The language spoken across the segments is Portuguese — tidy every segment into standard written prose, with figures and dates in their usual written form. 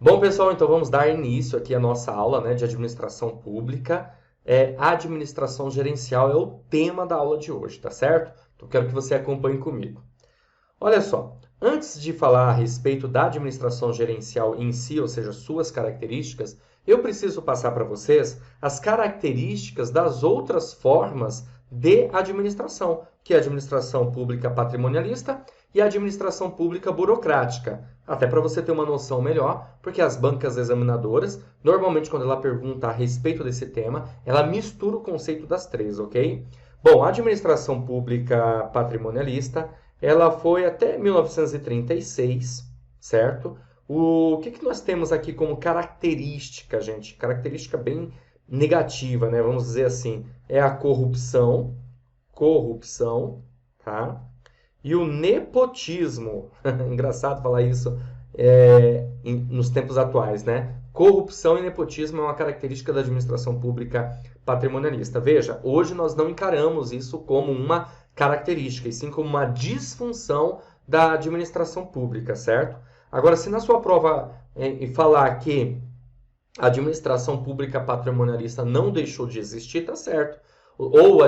Bom, pessoal, então vamos dar início aqui à nossa aula, né, de administração pública. A administração gerencial é o tema da aula de hoje, tá certo? Então quero que você acompanhe comigo. Olha só, antes de falar a respeito da administração gerencial em si, ou seja, suas características, eu preciso passar para vocês as características das outras formas de administração, que é a administração pública patrimonialista e a administração pública burocrática. Até para você ter uma noção melhor, porque as bancas examinadoras, normalmente quando ela pergunta a respeito desse tema, ela mistura o conceito das três, ok? Bom, a administração pública patrimonialista ela foi até 1936, certo? O que nós temos aqui como característica, gente? Característica bem negativa, né? Vamos dizer assim, é a corrupção, tá? E o nepotismo. Engraçado falar isso nos tempos atuais, né? Corrupção e nepotismo é uma característica da administração pública patrimonialista. Veja, hoje nós não encaramos isso como uma característica, e sim como uma disfunção da administração pública, certo? Agora, se na sua prova falar que a administração pública patrimonialista não deixou de existir, tá certo. Ou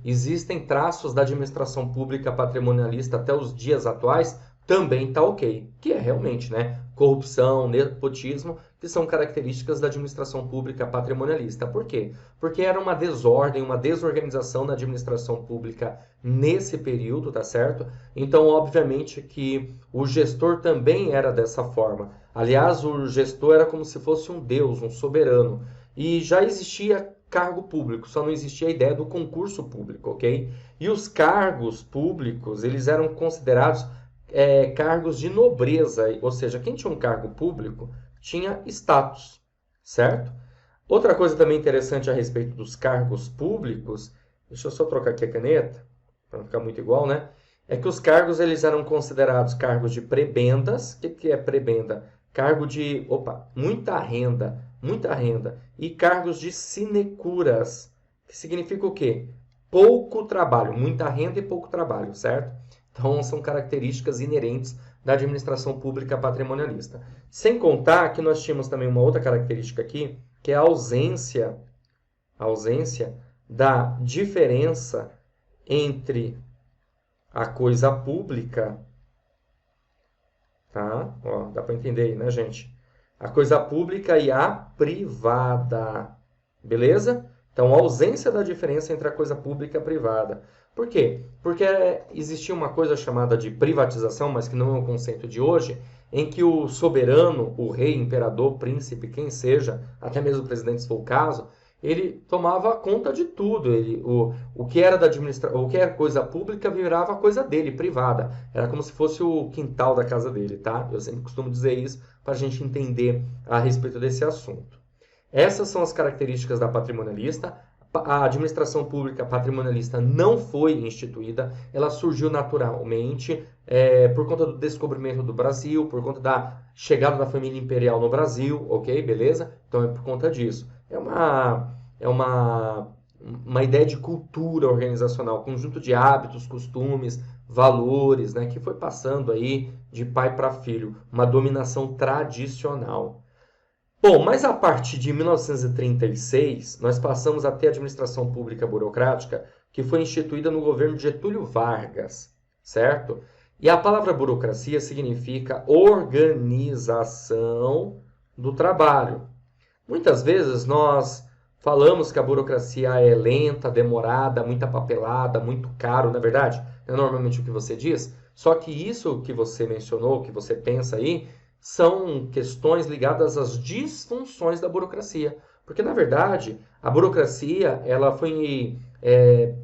existem traços da administração pública patrimonialista até os dias atuais, também tá ok. Que é realmente, né? Corrupção, nepotismo, que são características da administração pública patrimonialista. Por quê? Porque era uma desordem, uma desorganização na administração pública nesse período, tá certo? Então, obviamente que o gestor também era dessa forma. Aliás, o gestor era como se fosse um deus, um soberano. E já existia cargo público, só não existia a ideia do concurso público, ok? E os cargos públicos, eles eram considerados cargos de nobreza, ou seja, quem tinha um cargo público tinha status, certo? Outra coisa também interessante a respeito dos cargos públicos, deixa eu só trocar aqui a caneta, para não ficar muito igual, né? É que os cargos eles eram considerados cargos de prebendas. O que é prebenda? Cargo de, muita renda, e cargos de sinecuras, que significa o quê? Pouco trabalho, muita renda e pouco trabalho, certo? Então, são características inerentes da administração pública patrimonialista. Sem contar que nós tínhamos também uma outra característica aqui, que é a ausência da diferença entre a coisa pública, tá? Ó, dá para entender aí, né, gente? A coisa pública e a privada, beleza? Então, a ausência da diferença entre a coisa pública e a privada. Por quê? Porque existia uma coisa chamada de privatização, mas que não é um conceito de hoje, em que o soberano, o rei, imperador, príncipe, quem seja, até mesmo o presidente se for o caso, ele tomava conta de tudo. O que era o que era coisa pública virava coisa dele, privada. Era como se fosse o quintal da casa dele, tá? Eu sempre costumo dizer isso para a gente entender a respeito desse assunto. Essas são as características da patrimonialista. A administração pública patrimonialista não foi instituída, ela surgiu naturalmente por conta do descobrimento do Brasil, por conta da chegada da família imperial no Brasil, ok? Beleza? Então é por conta disso. É uma ideia de cultura organizacional, conjunto de hábitos, costumes, valores, né, que foi passando aí de pai para filho, uma dominação tradicional. Bom, mas a partir de 1936, nós passamos a ter a administração pública burocrática, que foi instituída no governo de Getúlio Vargas, certo? E a palavra burocracia significa organização do trabalho. Muitas vezes nós falamos que a burocracia é lenta, demorada, muita papelada, muito caro, na verdade, é normalmente o que você diz. Só que isso que você mencionou, que você pensa aí, são questões ligadas às disfunções da burocracia. Porque, na verdade, a burocracia ela foi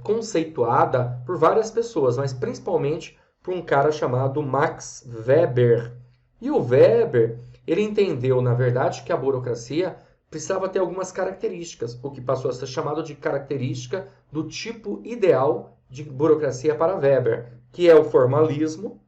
conceituada por várias pessoas, mas principalmente por um cara chamado Max Weber. E o Weber, ele entendeu, na verdade, que a burocracia precisava ter algumas características, o que passou a ser chamado de característica do tipo ideal de burocracia para Weber, que é o formalismo.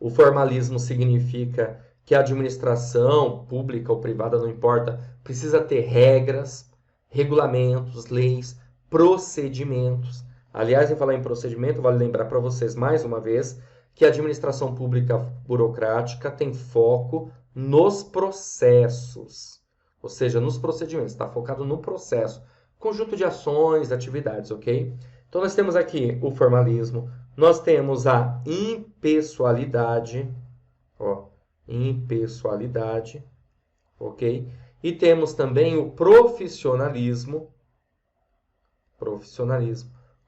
O formalismo significa que a administração pública ou privada, não importa, precisa ter regras, regulamentos, leis, procedimentos. Aliás, em falar em procedimento, vale lembrar para vocês mais uma vez que a administração pública burocrática tem foco nos processos, ou seja, nos procedimentos, está focado no processo, conjunto de ações, atividades, ok? Então, nós temos aqui o formalismo, nós temos a impessoalidade, ok? E temos também o profissionalismo,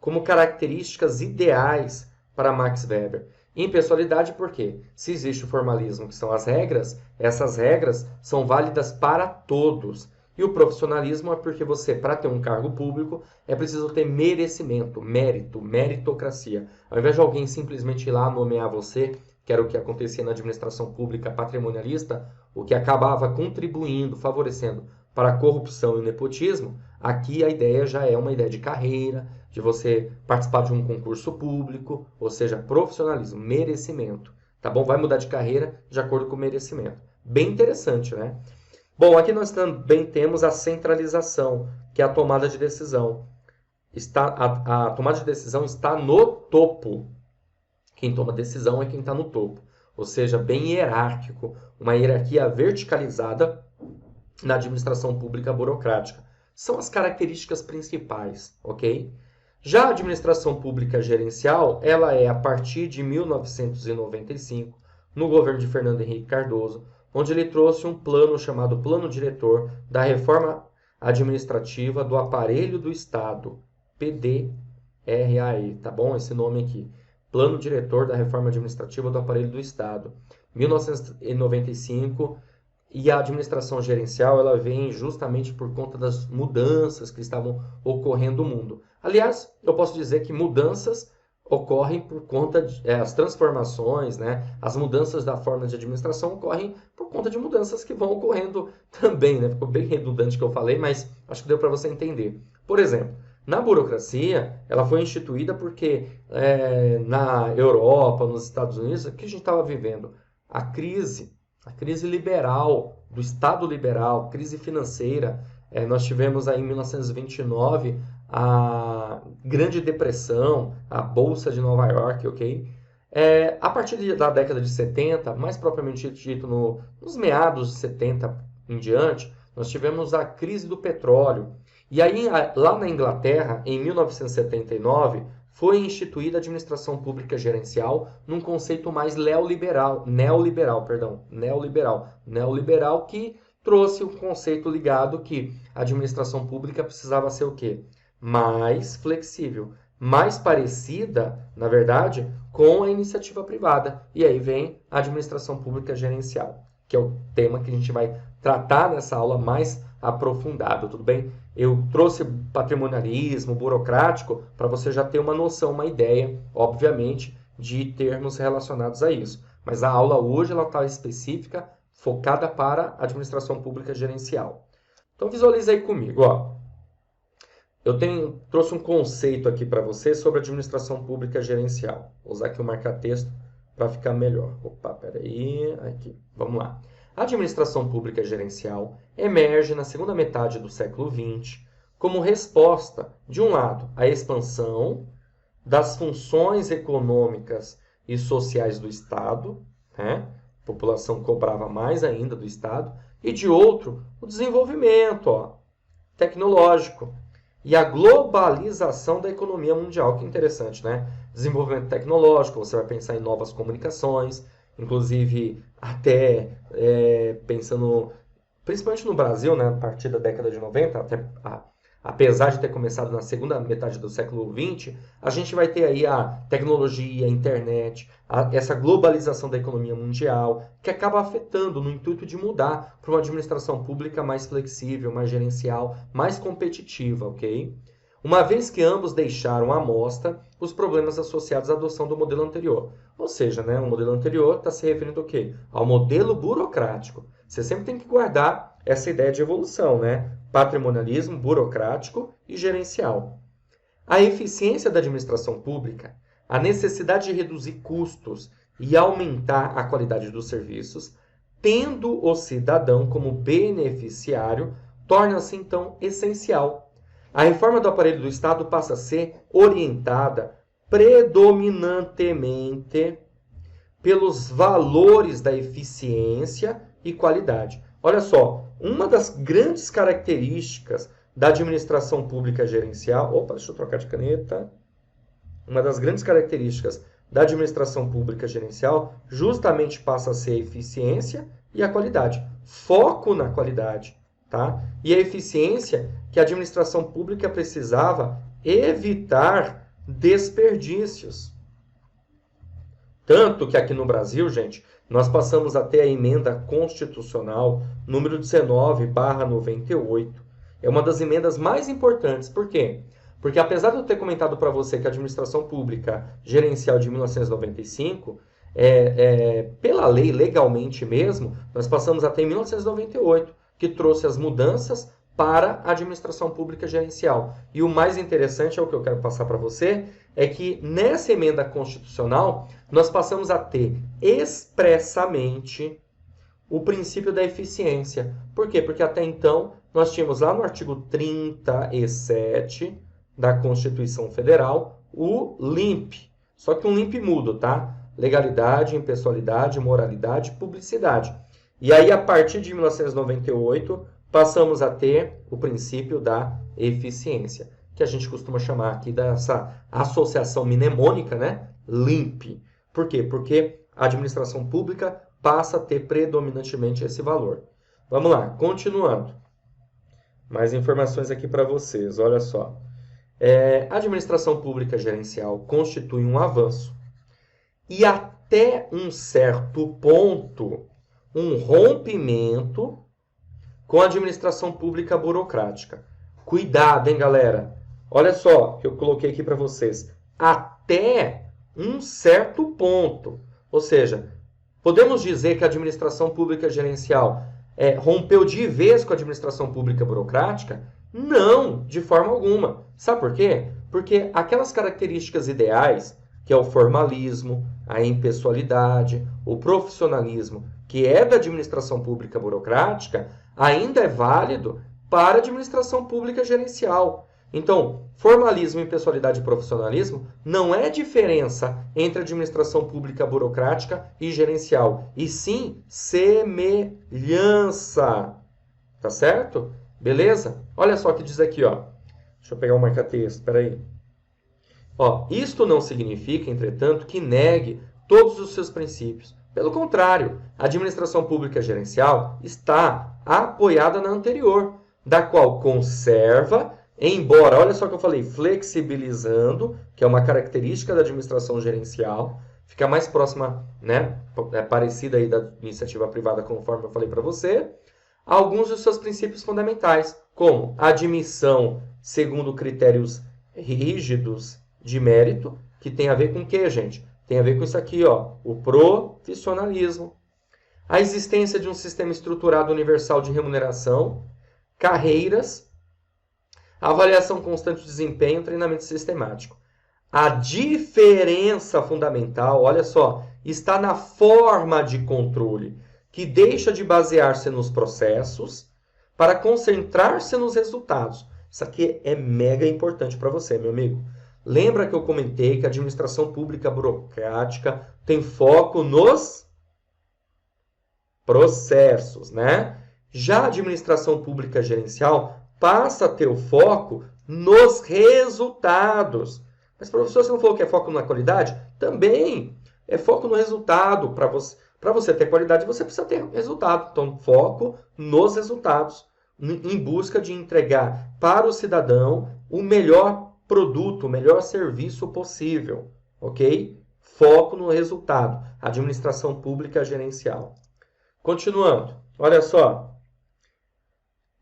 como características ideais para Max Weber. Impessoalidade por quê? Se existe o formalismo, que são as regras, essas regras são válidas para todos. E o profissionalismo é porque você, para ter um cargo público, é preciso ter merecimento, mérito, meritocracia. Ao invés de alguém simplesmente ir lá nomear você, que era o que acontecia na administração pública patrimonialista, o que acabava contribuindo, favorecendo para a corrupção e o nepotismo, aqui a ideia já é uma ideia de carreira, de você participar de um concurso público, ou seja, profissionalismo, merecimento. Tá bom? Vai mudar de carreira de acordo com o merecimento. Bem interessante, né? Bom, aqui nós também temos a centralização, que é a tomada de decisão. A tomada de decisão está no topo. Quem toma decisão é quem está no topo. Ou seja, bem hierárquico, uma hierarquia verticalizada na administração pública burocrática. São as características principais, ok? Já a administração pública gerencial, ela é a partir de 1995, no governo de Fernando Henrique Cardoso, onde ele trouxe um plano chamado Plano Diretor da Reforma Administrativa do Aparelho do Estado, PDRAE, tá bom? Esse nome aqui. Plano Diretor da Reforma Administrativa do Aparelho do Estado, 1995, e a administração gerencial ela vem justamente por conta das mudanças que estavam ocorrendo no mundo. Aliás, eu posso dizer que mudanças ocorrem por conta as transformações, né? As mudanças da forma de administração ocorrem por conta de mudanças que vão ocorrendo também, né? Ficou bem redundante o que eu falei, mas acho que deu para você entender. Por exemplo, na burocracia, ela foi instituída porque na Europa, nos Estados Unidos, o que a gente estava vivendo? A crise liberal, do Estado liberal, crise financeira. Nós tivemos aí em 1929 a Grande Depressão, a Bolsa de Nova York, ok? A partir da década de 70, mais propriamente dito nos meados de 70 em diante, nós tivemos a crise do petróleo. E aí, lá na Inglaterra, em 1979, foi instituída a administração pública gerencial num conceito mais neoliberal, que trouxe o conceito ligado que a administração pública precisava ser o quê? Mais flexível, mais parecida, na verdade, com a iniciativa privada. E aí vem a administração pública gerencial, que é o tema que a gente vai tratar nessa aula mais aprofundado, tudo bem? Eu trouxe patrimonialismo, burocrático, para você já ter uma noção, uma ideia, obviamente, de termos relacionados a isso. Mas a aula hoje ela está específica, focada para a administração pública gerencial. Então visualize aí comigo, ó. Eu trouxe um conceito aqui para você sobre administração pública gerencial. Vou usar aqui o marca-texto para ficar melhor. Opa, peraí, aqui, vamos lá. A administração pública gerencial emerge na segunda metade do século XX como resposta, de um lado, à expansão das funções econômicas e sociais do Estado, né? A população cobrava mais ainda do Estado, e de outro, o desenvolvimento tecnológico e a globalização da economia mundial. Que interessante, né? Desenvolvimento tecnológico, você vai pensar em novas comunicações, inclusive até pensando, principalmente no Brasil, né, a partir da década de 90, apesar de ter começado na segunda metade do século XX, a gente vai ter aí a tecnologia, a internet, essa globalização da economia mundial, que acaba afetando no intuito de mudar para uma administração pública mais flexível, mais gerencial, mais competitiva, ok? Uma vez que ambos deixaram à mostra os problemas associados à adoção do modelo anterior. Ou seja, né, o modelo anterior está se referindo ao quê? Ao modelo burocrático. Você sempre tem que guardar essa ideia de evolução, né? Patrimonialismo, burocrático e gerencial. A eficiência da administração pública, a necessidade de reduzir custos e aumentar a qualidade dos serviços, tendo o cidadão como beneficiário, torna-se então essencial. A reforma do aparelho do Estado passa a ser orientada predominantemente pelos valores da eficiência e qualidade. Olha só, uma das grandes características da administração pública gerencial... Opa, deixa eu trocar de caneta. Uma das grandes características da administração pública gerencial justamente passa a ser a eficiência e a qualidade. Foco na qualidade, tá? E a eficiência que a administração pública precisava evitar desperdícios. Tanto que aqui no Brasil, gente, nós passamos a ter a emenda constitucional número 19/98. É uma das emendas mais importantes. Por quê? Porque apesar de eu ter comentado para você que a administração pública gerencial de 1995, pela lei, legalmente mesmo, nós passamos até em 1998, que trouxe as mudanças para a administração pública gerencial. E o mais interessante, é o que eu quero passar para você, é que nessa emenda constitucional, nós passamos a ter expressamente o princípio da eficiência. Por quê? Porque até então, nós tínhamos lá no artigo 37 da Constituição Federal, o LIMP. Só que um LIMP mudo, tá? Legalidade, impessoalidade, moralidade, publicidade. E aí, a partir de 1998, passamos a ter o princípio da eficiência, que a gente costuma chamar aqui dessa associação mnemônica, né? LIMP. Por quê? Porque a administração pública passa a ter predominantemente esse valor. Vamos lá, continuando. Mais informações aqui para vocês, olha só. A administração pública gerencial constitui um avanço e até um certo ponto um rompimento com a administração pública burocrática. Cuidado, hein, galera? Olha só, que eu coloquei aqui para vocês. Até um certo ponto. Ou seja, podemos dizer que a administração pública gerencial rompeu de vez com a administração pública burocrática? Não, de forma alguma. Sabe por quê? Porque aquelas características ideais, que é o formalismo, a impessoalidade, o profissionalismo, que é da administração pública burocrática, ainda é válido para a administração pública gerencial. Então, formalismo, impessoalidade e profissionalismo não é diferença entre administração pública burocrática e gerencial, e sim semelhança. Tá certo? Beleza? Olha só o que diz aqui, ó. Deixa eu pegar o marca-texto, espera aí. Ó, isto não significa, entretanto, que negue todos os seus princípios. Pelo contrário, a administração pública gerencial está apoiada na anterior, da qual conserva, embora, olha só o que eu falei, flexibilizando, que é uma característica da administração gerencial, fica mais próxima, né, parecida aí da iniciativa privada, conforme eu falei para você, alguns dos seus princípios fundamentais, como admissão segundo critérios rígidos de mérito, que tem a ver com o quê, gente? Tem a ver com isso aqui, ó, o profissionalismo, a existência de um sistema estruturado universal de remuneração, carreiras, avaliação constante de desempenho, treinamento sistemático. A diferença fundamental, olha só, está na forma de controle, que deixa de basear-se nos processos para concentrar-se nos resultados. Isso aqui é mega importante para você, meu amigo. Lembra que eu comentei que a administração pública burocrática tem foco nos processos, né? Já a administração pública gerencial passa a ter o foco nos resultados. Mas, professor, você não falou que é foco na qualidade? Também é foco no resultado. Para você ter qualidade, você precisa ter resultado. Então, foco nos resultados, em busca de entregar para o cidadão o melhor produto, o melhor serviço possível, ok? Foco no resultado, administração pública gerencial. Continuando, olha só.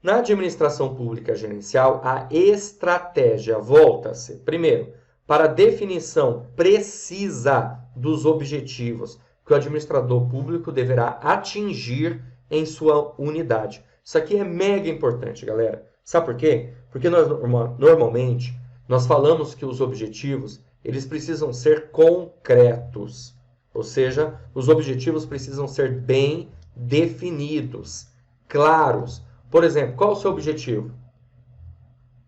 Na administração pública gerencial, a estratégia volta-se, primeiro, para a definição precisa dos objetivos que o administrador público deverá atingir em sua unidade. Isso aqui é mega importante, galera. Sabe por quê? Porque normalmente nós falamos que os objetivos eles precisam ser concretos. Ou seja, os objetivos precisam ser bem definidos, claros. Por exemplo, qual é o seu objetivo?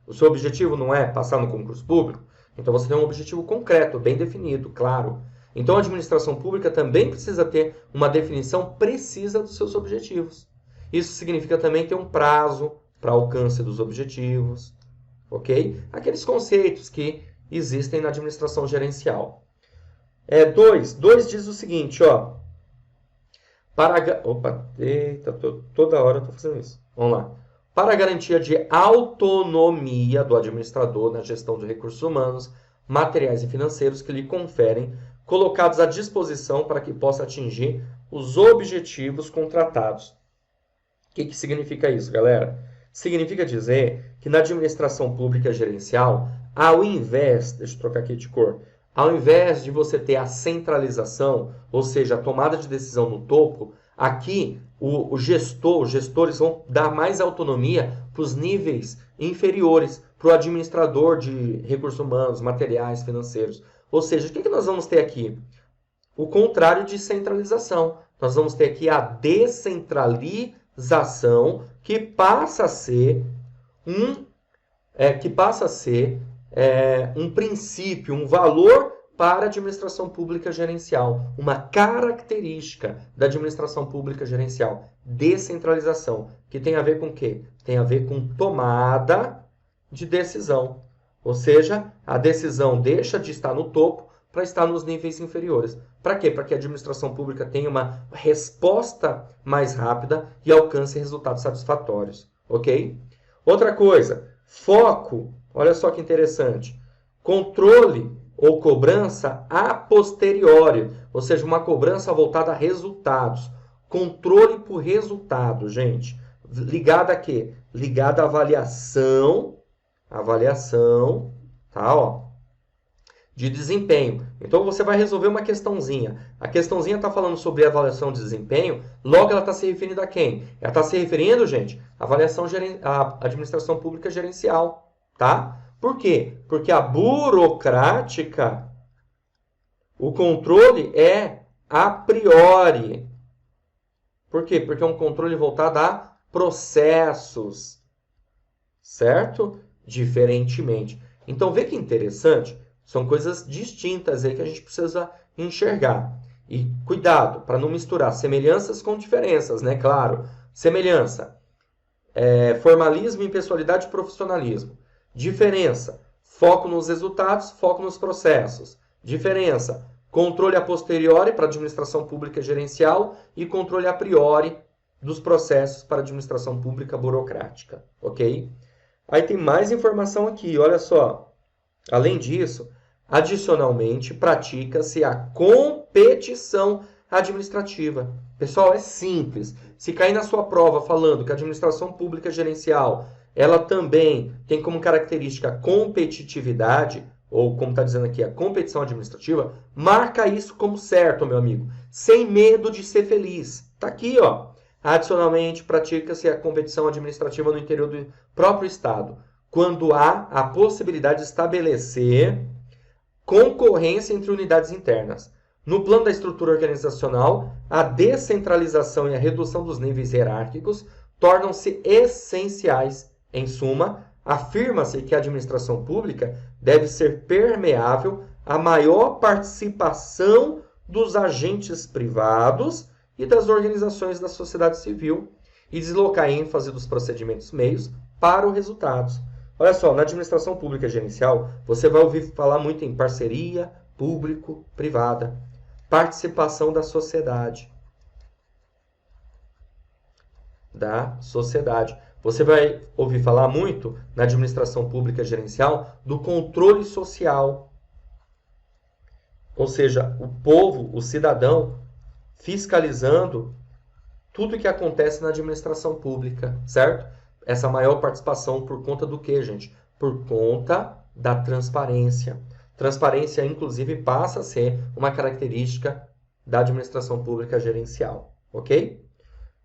O seu objetivo não é passar no concurso público? Então você tem um objetivo concreto, bem definido, claro. Então, a administração pública também precisa ter uma definição precisa dos seus objetivos. Isso significa também ter um prazo para alcance dos objetivos, ok? Aqueles conceitos que existem na administração gerencial. 2 diz o seguinte, ó. Toda hora eu estou fazendo isso. Vamos lá. Para a garantia de autonomia do administrador na gestão de recursos humanos, materiais e financeiros que lhe conferem, colocados à disposição para que possa atingir os objetivos contratados. O que significa isso, galera? Significa dizer que na administração pública gerencial, ao invés, deixa eu trocar aqui de cor, ao invés de você ter a centralização, ou seja, a tomada de decisão no topo, aqui os gestores vão dar mais autonomia para os níveis inferiores, para o administrador de recursos humanos, materiais, financeiros. Ou seja, o que nós vamos ter aqui? O contrário de centralização. Nós vamos ter aqui a descentralização, que passa a ser um princípio, um valor para a administração pública gerencial. Uma característica da administração pública gerencial. Descentralização. Que tem a ver com o quê? Tem a ver com tomada de decisão. Ou seja, a decisão deixa de estar no topo para estar nos níveis inferiores. Para quê? Para que a administração pública tenha uma resposta mais rápida e alcance resultados satisfatórios. Ok? Outra coisa, foco. Olha só que interessante. Controle ou cobrança a posteriori, ou seja, uma cobrança voltada a resultados. Controle por resultado, gente. Ligada a quê? Ligada à avaliação, tá, ó, de desempenho. Então, você vai resolver uma questãozinha. A questãozinha está falando sobre avaliação de desempenho, logo ela está se referindo a quem? Ela está se referindo, gente, à administração pública gerencial, tá? Por quê? Porque a burocrática, o controle é a priori. Por quê? Porque é um controle voltado a processos, certo? Diferentemente. Então, vê que interessante, são coisas distintas aí que a gente precisa enxergar. E cuidado, para não misturar semelhanças com diferenças, né? Claro, semelhança, formalismo, impessoalidade e profissionalismo. Diferença, foco nos resultados, foco nos processos. Diferença, controle a posteriori para a administração pública gerencial e controle a priori dos processos para a administração pública burocrática, ok? Aí tem mais informação aqui, olha só. Além disso, adicionalmente, pratica-se a competição administrativa. Pessoal, é simples. Se cair na sua prova falando que a administração pública gerencial, ela também tem como característica a competitividade, ou como está dizendo aqui, a competição administrativa, marca isso como certo, meu amigo. Sem medo de ser feliz. Está aqui, ó. Adicionalmente, pratica-se a competição administrativa no interior do próprio Estado, quando há a possibilidade de estabelecer concorrência entre unidades internas. No plano da estrutura organizacional, a descentralização e a redução dos níveis hierárquicos tornam-se essenciais. Em suma, afirma-se que a administração pública deve ser permeável à maior participação dos agentes privados e das organizações da sociedade civil e deslocar a ênfase dos procedimentos meios para os resultados. Olha só, na administração pública gerencial, você vai ouvir falar muito em parceria público-privada, participação da sociedade. Você vai ouvir falar muito na administração pública gerencial do controle social. Ou seja, o povo, o cidadão, fiscalizando tudo que acontece na administração pública, certo? Essa maior participação por conta do quê, gente? Por conta da transparência. Transparência, inclusive, passa a ser uma característica da administração pública gerencial, ok?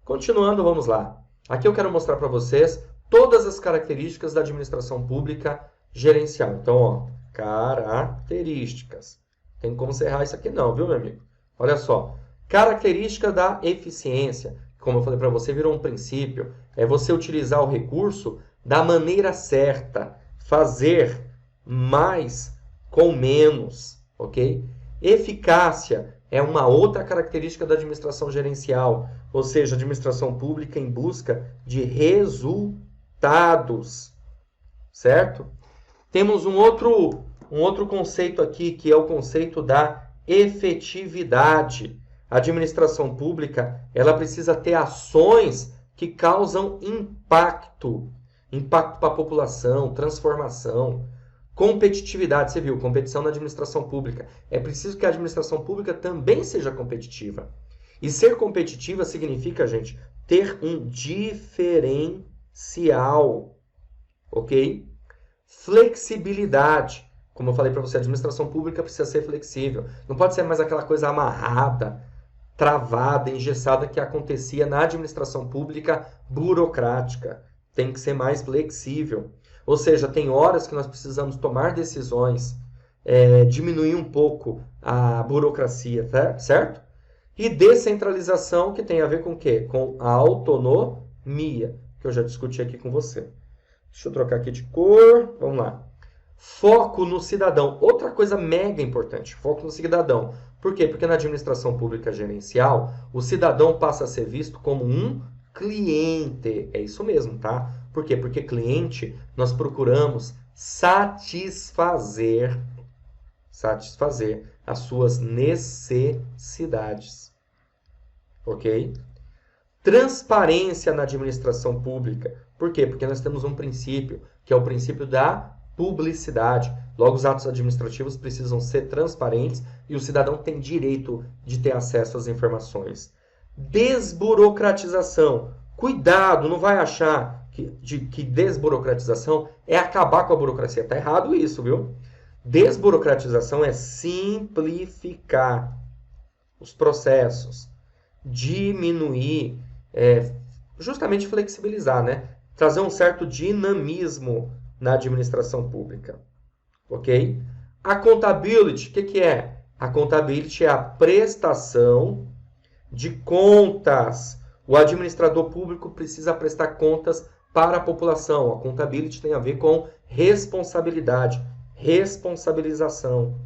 Continuando, vamos lá. Aqui eu quero mostrar para vocês todas as características da administração pública gerencial. Então, ó, características. Tem como você errar isso aqui não, viu, meu amigo? Olha só. Característica da eficiência. Como eu falei para você, virou um princípio. É você utilizar o recurso da maneira certa. Fazer mais com menos, ok? Eficácia é uma outra característica da administração gerencial, ou seja, administração pública em busca de resultados, certo? Temos um outro conceito aqui, que é o conceito da efetividade. A administração pública, ela precisa ter ações que causam impacto para a população, transformação, competitividade. Você viu, competição na administração pública. É preciso que a administração pública também seja competitiva. E ser competitiva significa, gente, ter um diferencial, ok? Flexibilidade. Como eu falei para você, a administração pública precisa ser flexível. Não pode ser mais aquela coisa amarrada, travada, engessada que acontecia na administração pública burocrática. Tem que ser mais flexível. Ou seja, tem horas que nós precisamos tomar decisões, diminuir um pouco a burocracia, certo? E descentralização, que tem a ver com o quê? Com a autonomia, que eu já discuti aqui com você. Deixa eu trocar aqui de cor. Vamos lá. Foco no cidadão. Outra coisa mega importante, foco no cidadão. Por quê? Porque na administração pública gerencial, o cidadão passa a ser visto como um cliente. É isso mesmo, tá? Por quê? Porque cliente, nós procuramos satisfazer as suas necessidades. Ok? Transparência na administração pública. Por quê? Porque nós temos um princípio, que é o princípio da publicidade. Logo, os atos administrativos precisam ser transparentes e o cidadão tem direito de ter acesso às informações. Desburocratização. Cuidado, não vai achar que desburocratização é acabar com a burocracia. Está errado isso, viu? Desburocratização é simplificar os processos, diminuir, justamente flexibilizar, né? Trazer um certo dinamismo na administração pública, ok? Accountability, o que é? Accountability é a prestação de contas. O administrador público precisa prestar contas para a população. A accountability tem a ver com responsabilidade, responsabilização.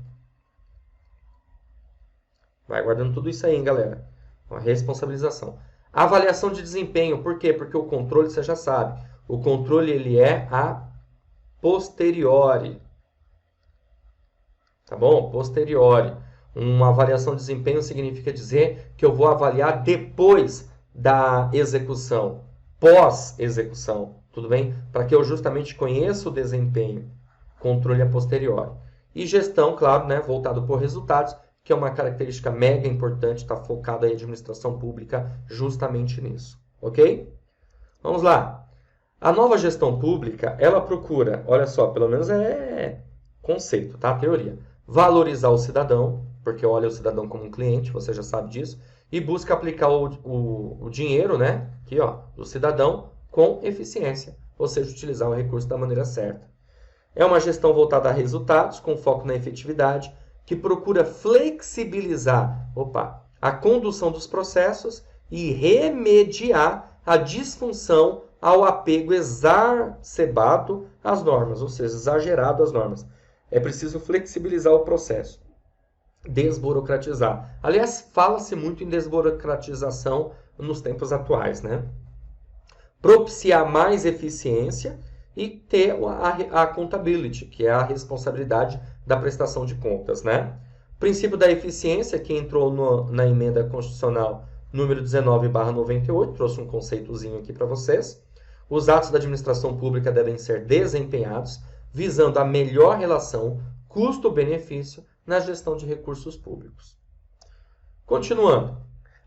Vai guardando tudo isso aí, hein, galera? A responsabilização. Avaliação de desempenho, por quê? Porque o controle, você já sabe, o controle ele é a posteriori. Tá bom? Posteriori. Uma avaliação de desempenho significa dizer que eu vou avaliar depois da execução, pós-execução, tudo bem? Para que eu justamente conheça o desempenho. Controle a posteriori. E gestão, claro, né, voltado por resultados, que é uma característica mega importante, está focada em administração pública justamente nisso, ok? Vamos lá. A nova gestão pública, ela procura, olha só, pelo menos é conceito, tá? Teoria. Valorizar o cidadão, porque olha o cidadão como um cliente, você já sabe disso, e busca aplicar o dinheiro, né, aqui, ó, do cidadão com eficiência, ou seja, utilizar o recurso da maneira certa. É uma gestão voltada a resultados, com foco na efetividade, que procura flexibilizar a condução dos processos e remediar a disfunção ao apego exacerbado às normas, ou seja, exagerado às normas. É preciso flexibilizar o processo, desburocratizar. Aliás, fala-se muito em desburocratização nos tempos atuais, né? Propiciar mais eficiência e ter a accountability, que é a responsabilidade da prestação de contas, né? Princípio da eficiência, que entrou na emenda constitucional número 19/98, trouxe um conceitozinho aqui para vocês. Os atos da administração pública devem ser desempenhados visando a melhor relação custo-benefício na gestão de recursos públicos. Continuando,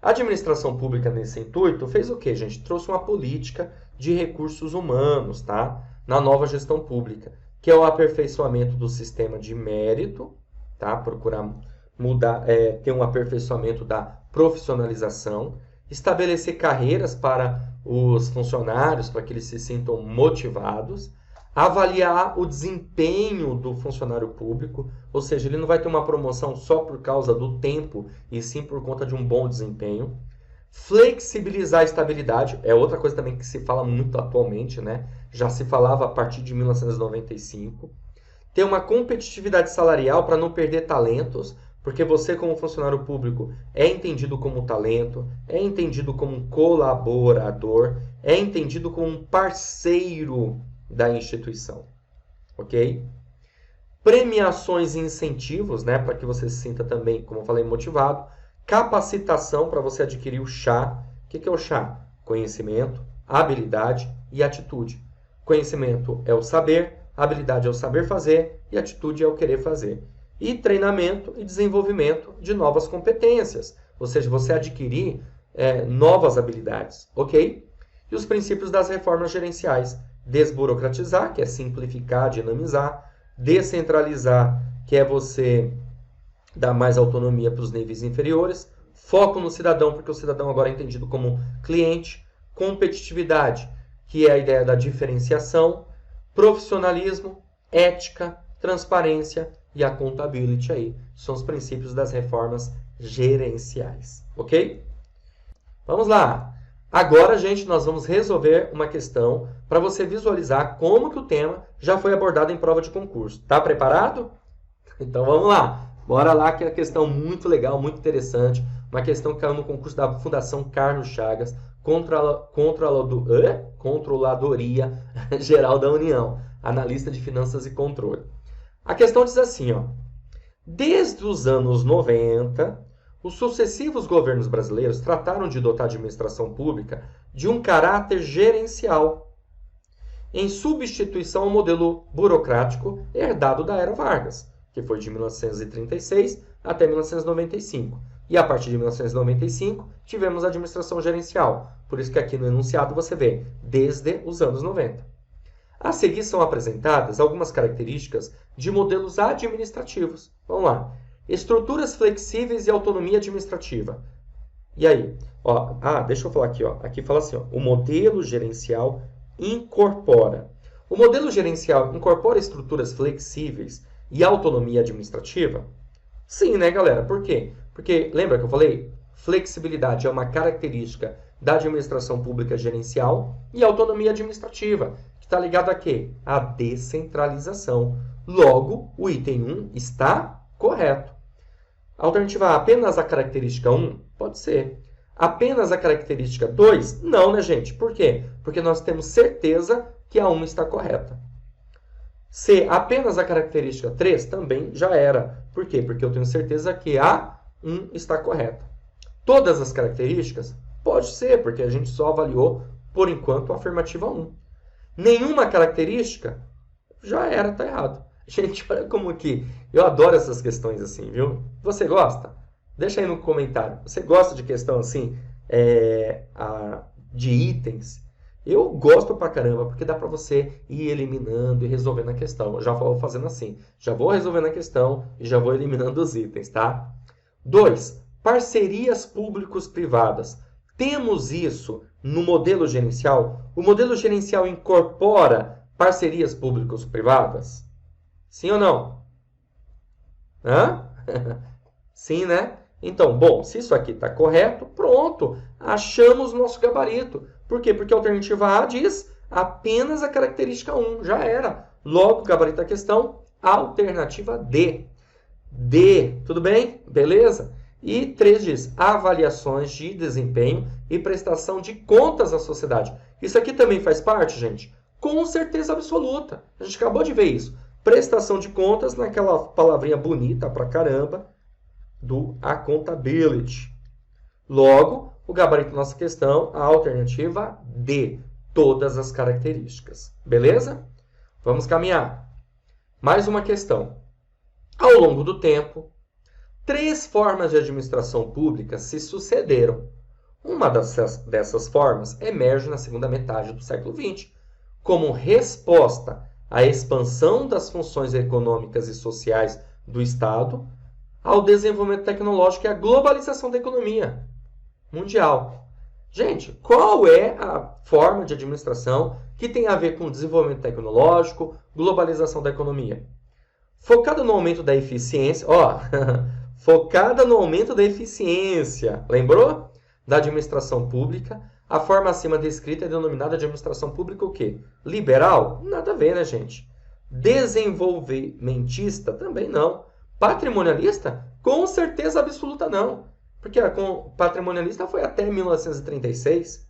a administração pública nesse intuito fez o quê, gente? Trouxe uma política de recursos humanos, tá? Na nova gestão pública, que é o aperfeiçoamento do sistema de mérito, tá? Procurar mudar, ter um aperfeiçoamento da profissionalização, estabelecer carreiras para os funcionários, para que eles se sintam motivados, avaliar o desempenho do funcionário público, ou seja, ele não vai ter uma promoção só por causa do tempo, e sim por conta de um bom desempenho. Flexibilizar a estabilidade, é outra coisa também que se fala muito atualmente, né? Já se falava a partir de 1995. Ter uma competitividade salarial para não perder talentos, Porque você, como funcionário público, é entendido como talento, é entendido como um colaborador, é entendido como um parceiro da instituição. Ok? Premiações e incentivos, né, para que você se sinta também, como eu falei, motivado. Capacitação para você adquirir o chá. O que é o chá? Conhecimento, habilidade e atitude. Conhecimento é o saber, habilidade é o saber fazer e atitude é o querer fazer. E treinamento e desenvolvimento de novas competências, ou seja, você adquirir novas habilidades, ok? E os princípios das reformas gerenciais. Desburocratizar, que é simplificar, dinamizar. Descentralizar, que é você dar mais autonomia para os níveis inferiores. Foco no cidadão, porque o cidadão agora é entendido como cliente. Competitividade, que é a ideia da diferenciação. Profissionalismo, ética, transparência e accountability aí. São os princípios das reformas gerenciais, ok? Vamos lá. Agora, gente, nós vamos resolver uma questão para você visualizar como que o tema já foi abordado em prova de concurso. Tá preparado? Então vamos lá. Bora lá, que é uma questão muito legal, muito interessante. Uma questão que caiu no concurso da Fundação Carlos Chagas, Controladoria Geral da União, analista de finanças e controle. A questão diz assim, ó. Desde os anos 90, os sucessivos governos brasileiros trataram de dotar a administração pública de um caráter gerencial, em substituição ao modelo burocrático herdado da Era Vargas, que foi de 1936 até 1995. E a partir de 1995, tivemos a administração gerencial. Por isso que aqui no enunciado você vê, desde os anos 90. A seguir são apresentadas algumas características de modelos administrativos. Vamos lá. Estruturas flexíveis e autonomia administrativa. E aí? Ó, deixa eu falar aqui. Ó. Aqui fala assim, ó, o modelo gerencial incorpora. O modelo gerencial incorpora estruturas flexíveis e autonomia administrativa? Sim, né, galera? Por quê? Porque, lembra que eu falei? Flexibilidade é uma característica da administração pública gerencial e autonomia administrativa, que está ligado a quê? A descentralização. Logo, o item 1 está correto. Alternativa A, apenas a característica 1? Pode ser. Apenas a característica 2? Não, né, gente? Por quê? Porque nós temos certeza que a 1 está correta. C, apenas a característica 3? Também já era. Por quê? Porque eu tenho certeza que a 1 está correta. Todas as características? Pode ser, porque a gente só avaliou, por enquanto, a afirmativa 1. Nenhuma característica? Já era, está errado. Gente, olha como que eu adoro essas questões assim, viu? Você gosta? Deixa aí no comentário. Você gosta de questão assim, de itens? Eu gosto pra caramba, porque dá pra você ir eliminando e resolvendo a questão. Eu já vou fazendo assim. Já vou resolvendo a questão e já vou eliminando os itens, tá? 2. Parcerias públicos-privadas. Temos isso no modelo gerencial? O modelo gerencial incorpora parcerias públicos-privadas? Sim ou não? Hã? Sim, né? Então, bom, se isso aqui está correto, pronto, achamos o nosso gabarito. Por quê? Porque a alternativa A diz apenas a característica 1, já era. Logo, gabarito da questão, alternativa D. D, tudo bem? Beleza? E 3 diz avaliações de desempenho e prestação de contas à sociedade. Isso aqui também faz parte, gente? Com certeza absoluta. A gente acabou de ver isso. Prestação de contas naquela palavrinha bonita pra caramba do accountability. Logo, o gabarito da nossa questão, a alternativa D, todas as características. Beleza? Vamos caminhar. Mais uma questão. Ao longo do tempo, 3 formas de administração pública se sucederam. Uma dessas formas emerge na segunda metade do século XX, como resposta à expansão das funções econômicas e sociais do Estado, ao desenvolvimento tecnológico e à globalização da economia mundial. Gente, qual é a forma de administração que tem a ver com desenvolvimento tecnológico, globalização da economia? Focada no aumento da eficiência, focada no aumento da eficiência, lembrou? Da administração pública. A forma acima descrita é denominada administração pública o quê? Liberal? Nada a ver, né, gente? Desenvolvimentista? Também não. Patrimonialista? Com certeza absoluta não. Porque a patrimonialista foi até 1936.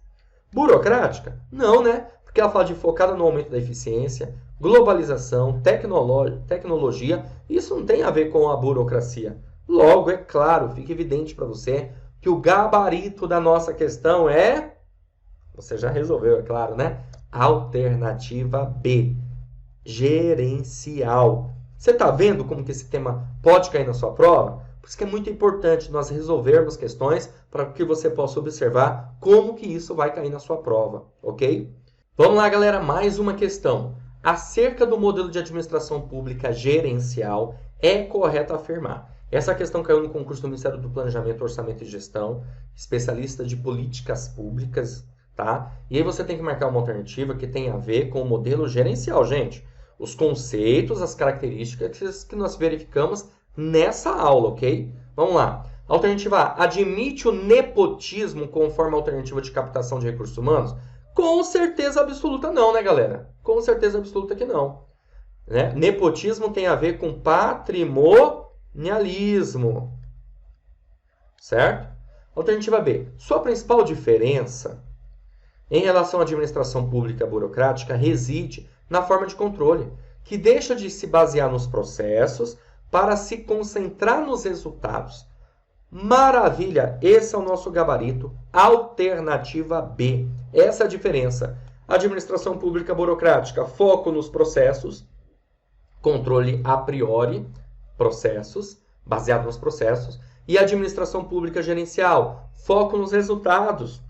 Burocrática? Não, né? Porque ela fala de focada no aumento da eficiência, globalização, tecnologia. Isso não tem a ver com a burocracia. Logo, é claro, fica evidente para você que o gabarito da nossa questão é... Você já resolveu, é claro, né? Alternativa B. Gerencial. Você está vendo como que esse tema pode cair na sua prova? Por isso que é muito importante nós resolvermos questões para que você possa observar como que isso vai cair na sua prova, ok? Vamos lá, galera, mais uma questão. Acerca do modelo de administração pública gerencial, é correto afirmar. Essa questão caiu no concurso do Ministério do Planejamento, Orçamento e Gestão, especialista de políticas públicas, tá? E aí você tem que marcar uma alternativa que tem a ver com o modelo gerencial, gente. Os conceitos, as características que nós verificamos nessa aula, ok? Vamos lá. Alternativa A. Admite o nepotismo conforme a alternativa de captação de recursos humanos? Com certeza absoluta não, né, galera? Com certeza absoluta que não. Né? Nepotismo tem a ver com patrimonialismo. Certo? Alternativa B. Sua principal diferença em relação à administração pública burocrática reside na forma de controle, que deixa de se basear nos processos para se concentrar nos resultados. Maravilha! Esse é o nosso gabarito. Alternativa B. Essa é a diferença. Administração pública burocrática, foco nos processos, controle a priori, processos, baseado nos processos, e administração pública gerencial, foco nos resultados,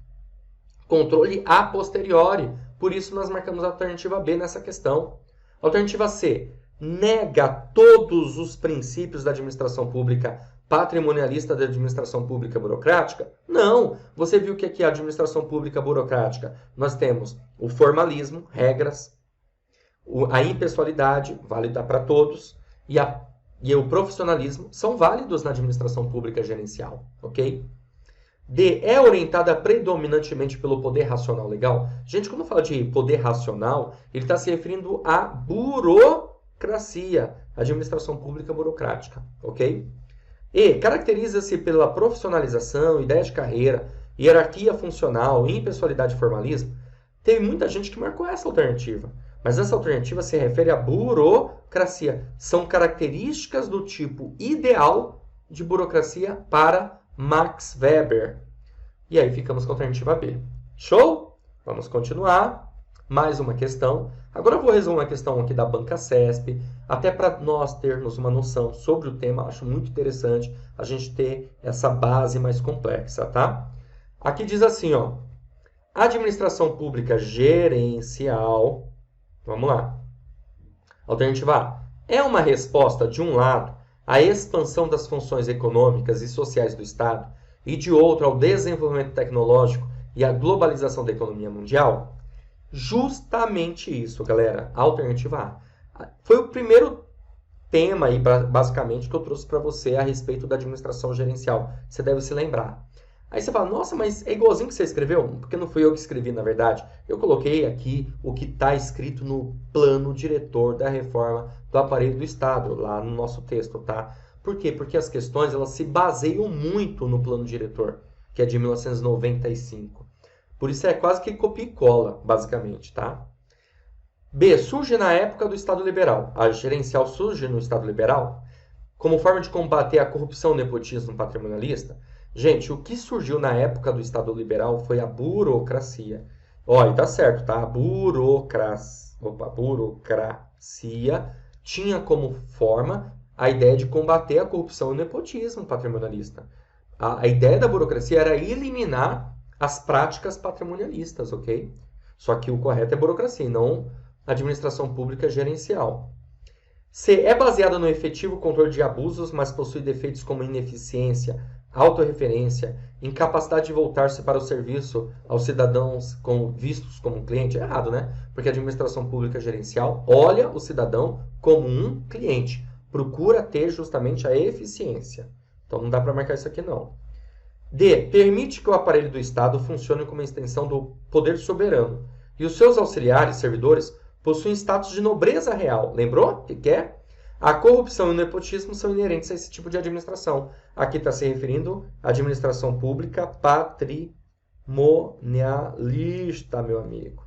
controle a posteriori. Por isso nós marcamos a alternativa B nessa questão. Alternativa C. Nega todos os princípios da administração pública patrimonialista da administração pública burocrática? Não. Você viu o que é a administração pública burocrática? Nós temos o formalismo, regras, a impessoalidade, válida para todos, e o profissionalismo são válidos na administração pública gerencial, ok? D. É orientada predominantemente pelo poder racional legal? Gente, quando fala de poder racional, ele está se referindo à burocracia, administração pública burocrática, ok? E. Caracteriza-se pela profissionalização, ideia de carreira, hierarquia funcional, impessoalidade e formalismo. Teve muita gente que marcou essa alternativa, mas essa alternativa se refere à burocracia. São características do tipo ideal de burocracia para Max Weber. E aí ficamos com a alternativa B. Show? Vamos continuar. Mais uma questão. Agora eu vou resolver uma questão aqui da Banca CESP, até para nós termos uma noção sobre o tema. Acho muito interessante a gente ter essa base mais complexa, tá? Aqui diz assim, ó. Administração pública gerencial. Vamos lá. Alternativa A. É uma resposta, de um lado, à expansão das funções econômicas e sociais do Estado e, de outro, ao desenvolvimento tecnológico e à globalização da economia mundial? Justamente isso, galera. Alternativa A. Foi o primeiro tema, aí, basicamente, que eu trouxe para você a respeito da administração gerencial. Você deve se lembrar. Aí você fala, nossa, mas é igualzinho que você escreveu? Porque não fui eu que escrevi, na verdade. Eu coloquei aqui o que está escrito no plano diretor da reforma do aparelho do Estado, lá no nosso texto, tá? Por quê? Porque as questões elas se baseiam muito no plano diretor, que é de 1995. Por isso é quase que copia e cola, basicamente, tá? B. Surge na época do Estado Liberal. A gerencial surge no Estado Liberal como forma de combater a corrupção e o nepotismo patrimonialista? Gente, o que surgiu na época do Estado Liberal foi a burocracia. Ó, e tá certo, tá? A burocracia tinha como forma a ideia de combater a corrupção e o nepotismo patrimonialista. A ideia da burocracia era eliminar as práticas patrimonialistas, ok? Só que o correto é burocracia, e não administração pública gerencial. C. É baseada no efetivo controle de abusos, mas possui defeitos como ineficiência, autorreferência, incapacidade de voltar-se para o serviço aos cidadãos vistos como cliente. É errado, né? Porque a administração pública gerencial olha o cidadão como um cliente. Procura ter justamente a eficiência. Então não dá para marcar isso aqui não. D. Permite que o aparelho do Estado funcione como extensão do poder soberano. E os seus auxiliares, servidores, possuem status de nobreza real. Lembrou? O que é? A corrupção e o nepotismo são inerentes a esse tipo de administração. Aqui está se referindo à administração pública patrimonialista, meu amigo.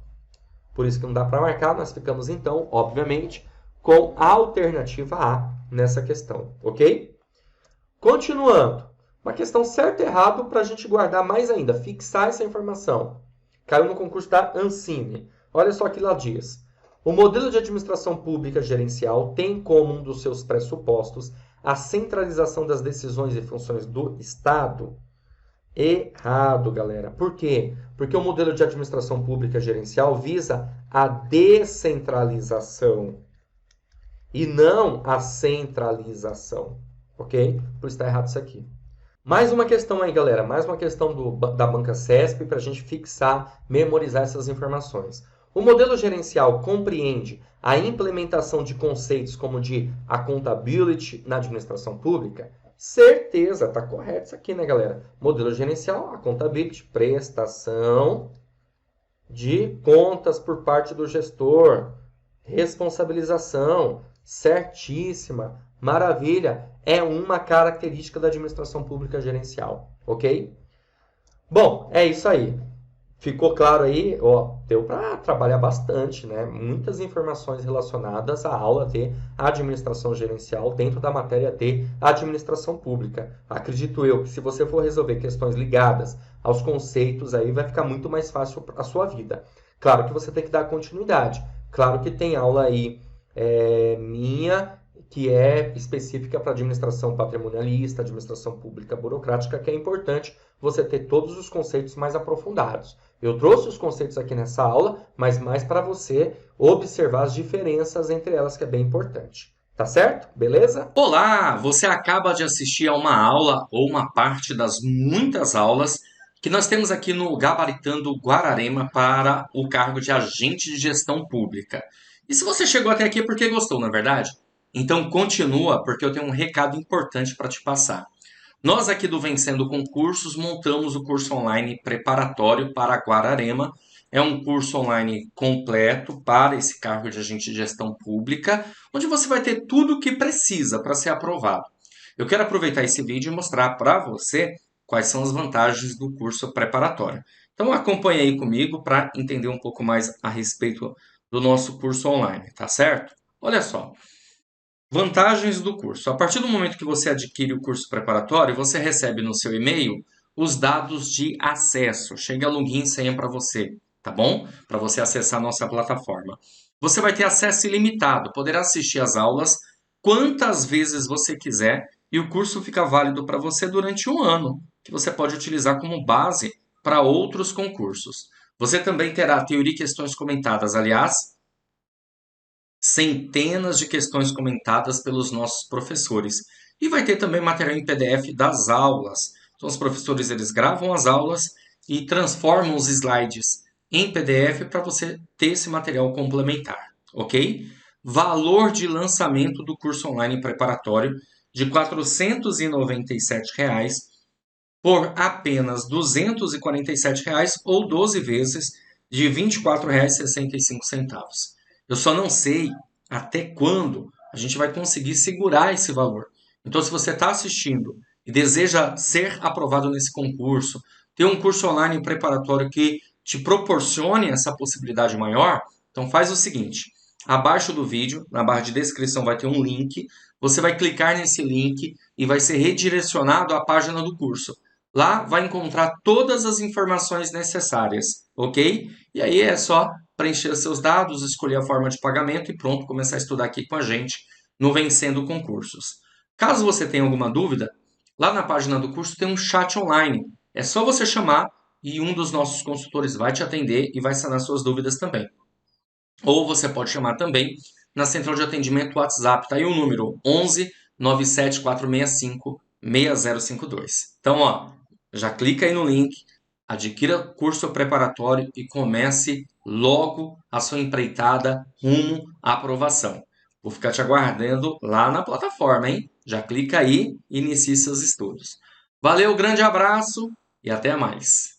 Por isso que não dá para marcar, nós ficamos então, obviamente, com a alternativa A nessa questão, ok? Continuando, uma questão certo e errado para a gente guardar mais ainda, fixar essa informação. Caiu no concurso da Ancine. Olha só que lá diz. O modelo de administração pública gerencial tem como um dos seus pressupostos a centralização das decisões e funções do Estado. Errado, galera. Por quê? Porque o modelo de administração pública gerencial visa a descentralização e não a centralização. Ok? Por isso está errado isso aqui. Mais uma questão aí, galera. Mais uma questão da banca CESP para a gente fixar, memorizar essas informações. O modelo gerencial compreende a implementação de conceitos como de accountability na administração pública? Certeza, tá correto isso aqui, né, galera? Modelo gerencial, accountability, prestação de contas por parte do gestor, responsabilização, certíssima, maravilha, é uma característica da administração pública gerencial, ok? Bom, é isso aí. Ficou claro aí? Ó, deu para trabalhar bastante, né? Muitas informações relacionadas à aula de administração gerencial dentro da matéria de administração pública. Acredito eu que se você for resolver questões ligadas aos conceitos aí, vai ficar muito mais fácil a sua vida. Claro que você tem que dar continuidade. Claro que tem aula aí minha que é específica para administração patrimonialista, administração pública burocrática, que é importante você ter todos os conceitos mais aprofundados. Eu trouxe os conceitos aqui nessa aula, mas mais para você observar as diferenças entre elas, que é bem importante. Tá certo? Beleza? Olá, você acaba de assistir a uma aula ou uma parte das muitas aulas que nós temos aqui no Gabaritando Guararema para o cargo de agente de gestão pública. E se você chegou até aqui é porque gostou, não é verdade? Então continua, porque eu tenho um recado importante para te passar. Nós aqui do Vencendo Concursos montamos o curso online preparatório para Guararema. É um curso online completo para esse cargo de agente de gestão pública, onde você vai ter tudo o que precisa para ser aprovado. Eu quero aproveitar esse vídeo e mostrar para você quais são as vantagens do curso preparatório. Então acompanhe aí comigo para entender um pouco mais a respeito do nosso curso online, tá certo? Olha só. Vantagens do curso. A partir do momento que você adquire o curso preparatório, você recebe no seu e-mail os dados de acesso. Chega login e senha para você, tá bom? Para você acessar a nossa plataforma. Você vai ter acesso ilimitado, poderá assistir às aulas quantas vezes você quiser e o curso fica válido para você durante um ano, que você pode utilizar como base para outros concursos. Você também terá teoria e questões comentadas, aliás, centenas de questões comentadas pelos nossos professores. E vai ter também material em PDF das aulas. Então, os professores eles gravam as aulas e transformam os slides em PDF para você ter esse material complementar, ok? Valor de lançamento do curso online preparatório de R$ 497 por apenas R$ 247 ou 12 vezes de R$ 24,65. Eu só não sei até quando a gente vai conseguir segurar esse valor. Então, se você está assistindo e deseja ser aprovado nesse concurso, ter um curso online preparatório que te proporcione essa possibilidade maior, então faz o seguinte: abaixo do vídeo, na barra de descrição, vai ter um link. Você vai clicar nesse link e vai ser redirecionado à página do curso. Lá vai encontrar todas as informações necessárias, ok? E aí é só preencher seus dados, escolher a forma de pagamento e pronto, começar a estudar aqui com a gente no Vencendo Concursos. Caso você tenha alguma dúvida, lá na página do curso tem um chat online. É só você chamar e um dos nossos consultores vai te atender e vai sanar suas dúvidas também. Ou você pode chamar também na central de atendimento WhatsApp. Tá aí o número 11 97465 6052. Então, ó, já clica aí no link, adquira curso preparatório e comece logo a sua empreitada rumo à aprovação. Vou ficar te aguardando lá na plataforma, hein? Já clica aí e inicie seus estudos. Valeu, grande abraço e até mais.